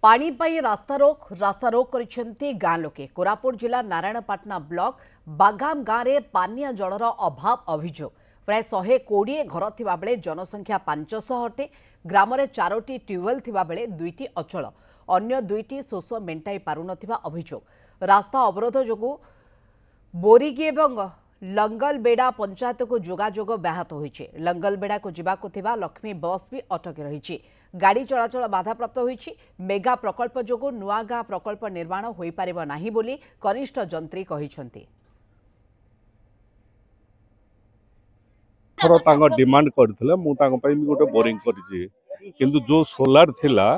पानी पाई रास्तारोक करिसेंती गाँ लोके। कोरापुट जिला नारायणपाटना ब्लॉक बागाम गाँव में पानीय जलर अभाव अभियोग। प्राय 120 घर थिबा बेले जनसंख्या 500 अटे। ग्राम में 4टी ट्यूबवेल थिबा बेले 2टी अचल, अन्य 2टी शोष मेंटाई पारुनथिबा अभियोग। रास्ता अवरोध जोगु बोरीगी एवं लंगलबेड़ा पंचायत को जोगाजोग व्याहत होइछे। लंगलबेड़ा को जीवाकु थिबा लक्ष्मी बस भी अटकी रही। गाड़ी चलाचल बाधाप्राप्त होइछि। मेगा प्रकल्प जोगु नुआ गाँ प्रकल्प निर्माण होई पारिबो नाही बोली कनिष्ठ जंत्री कहिसंती। थोड़ा तांगा डिमांड करथिले मु तांगा पई भी गोटे बोरिंग करिछि, किंतु जो सोलार थिला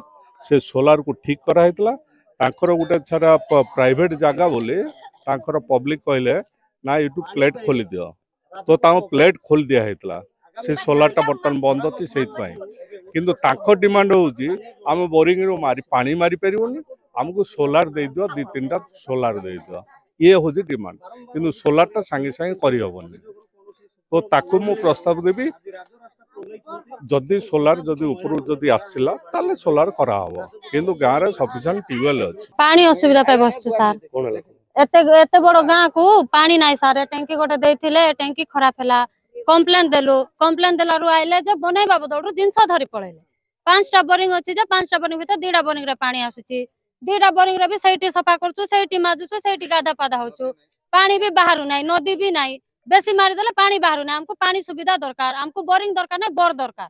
से सोलार को ठीक करा हेतला। तांकर गोटे छारा प्राइवेट जागा बोले तांकर पब्लिक कहले ना यूट्यूब प्लेट खोली दियो, तो तांको प्लेट खोल दिया हेतला। से सोलार टा बर्तन बंद अछि सेत पई, किंतु तांको डिमांड होउछि हम बोरिंग रो मारी पानी मारी परिबोनी, हमको सोलार दे दियो, 2-3टा सोलार दे दियो। ये होछि डिमांड, किंतु सोलार टा संगे संगे करि होबनी। तो ताकू मु प्रस्ताव देवी जदि सोलार जदि ऊपर जदि आसिला ताले सोलार करा हबो, किंतु गाँ रे सफिशिएंट ट्यूबवेल अछि। पानी असुविधा पे बसछु सर। एते बड़ गाँ को पानी नाइ सर। टैंकी गोटे देथिले, टैंकी खराब हैला। कंप्लेन देलारु आइले जे बनैबा बदलरु जिंस धरि पळैले। 5टा बोरिंग अछि जे 5टा बोरिंग भीतर 2टा बोरिंग रे पानी आसीछि। 2टा बोरिंग रे भी सैटी सफा करछु, सैटी माजुछु, सैटी गाधा पादा होछु। पानी भी बाहरु नाइ, नदी भी नाइ। बेसी मारी देले पानी बाहरु नाइ। हमको पानी सुविधा दरकार, हमको बोरिंग दरकार नाइ, बोर दरकार।